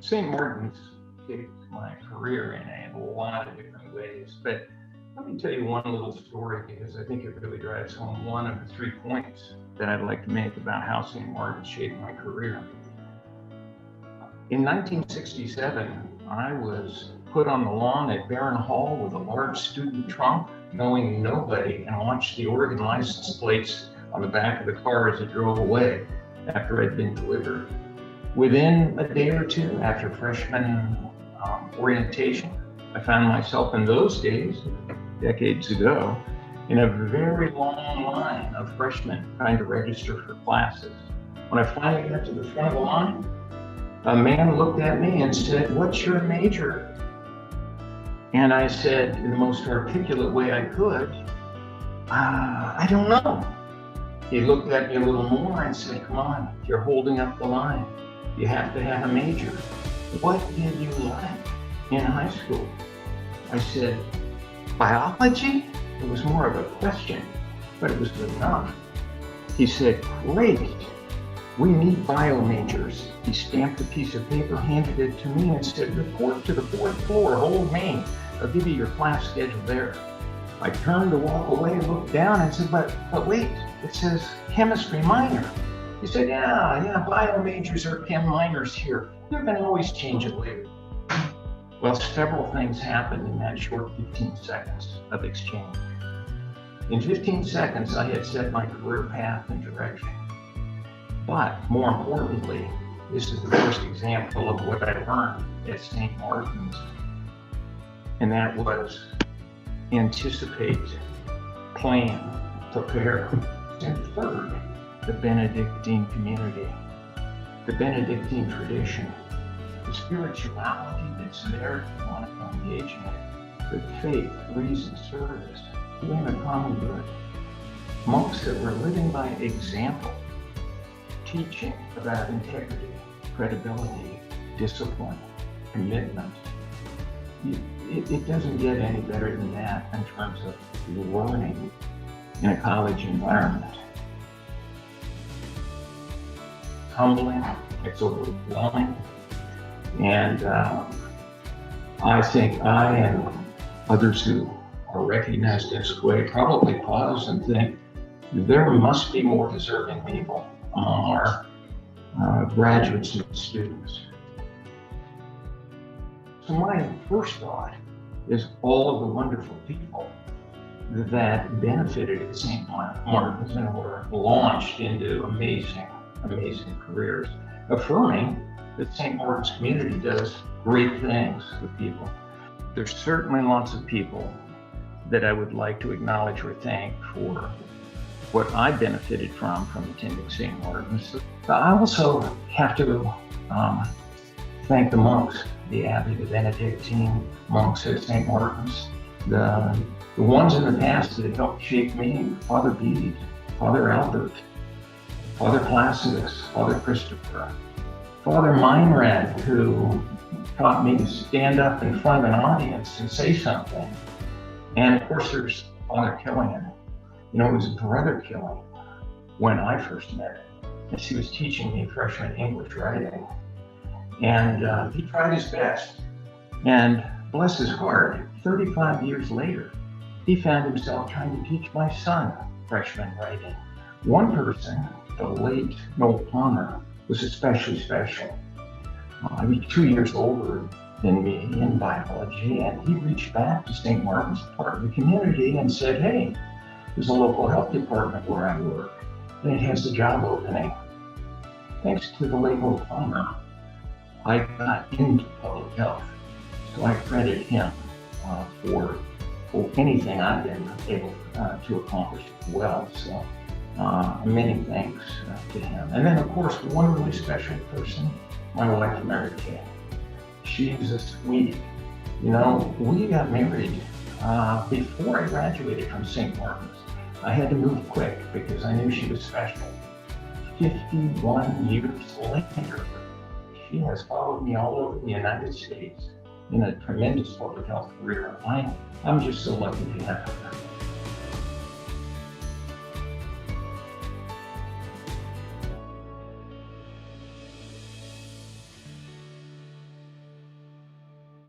St. Martin's shaped my career in a lot of different ways, but let me tell you one little story because I think it really drives home one of the 3 points that I'd like to make about how St. Martin's shaped my career. In 1967, I was put on the lawn at Barron Hall with a large student trunk, knowing nobody, and watched the Oregon license plates on the back of the car as it drove away after I'd been delivered. Within a day or two after freshman orientation, I found myself in those days, decades ago, in a very long line of freshmen trying to register for classes. When I finally got to the front of the line, a man looked at me and said, "What's your major?" And I said, in the most articulate way I could, "I don't know." He looked at me a little more and said, "Come on, you're holding up the line. You have to have a major. What did you like in high school?" I said, "Biology?" It was more of a question, but it was good enough. He said, "Great. We need bio majors." He stamped a piece of paper, handed it to me, and said, "Report to the 4th floor, hold main. I'll give you your class schedule there." I turned to walk away and looked down and said, but wait, it says chemistry minor." He said, yeah, bio majors are chem minors here. You can always change it later. Well, several things happened in that short 15 seconds of exchange. In 15 seconds, I had set my career path and direction. But more importantly, this is the first example of what I learned at St. Martin's, and that was anticipate, plan, prepare. And third, the Benedictine community, the Benedictine tradition, the spirituality that's there if you want to engage in it, the faith, reason, service, doing the common good. Monks that were living by example, teaching about integrity, credibility, discipline, commitment. It doesn't get any better than that in terms of learning in a college environment. It's humbling, it's overwhelming, and I think I and others who are recognized this way probably pause and think there must be more deserving people among our graduates and students. So my first thought is all of the wonderful people that benefited at St. Martin's and were launched into amazing careers, affirming that St. Martin's community does great things with people. There's certainly lots of people that I would like to acknowledge or thank for what I benefited from attending St. Martin's. I also have to thank the monks, the Abbey, the Benedictine monks at St. Martin's, the ones in the past that helped shape me: Father Bede, Father Albert, Father Placidus, Father Christopher, Father Meinrad, who taught me to stand up in front of an audience and say something. And of course there's Father Killian. You know, it was Brother Killian when I first met him, as he was teaching me freshman English writing. And he tried his best. And bless his heart, 35 years later, he found himself trying to teach my son freshman writing. One person, the late Noel Palmer, was especially special. He was 2 years older than me in biology, and he reached back to St. Martin's, part of the community, and said, "Hey, there's a local health department where I work, and it has a job opening." Thanks to the late Noel Palmer, I got into public health, so I credit him for anything I've been able to accomplish well. So many thanks to him. And then, of course, one really special person, my wife, Mary Kay. She's a sweetie. You know, we got married before I graduated from St. Martin's. I had to move quick because I knew she was special. 51 years later, she has followed me all over the United States in a tremendous public health career. I'm just so lucky to have her.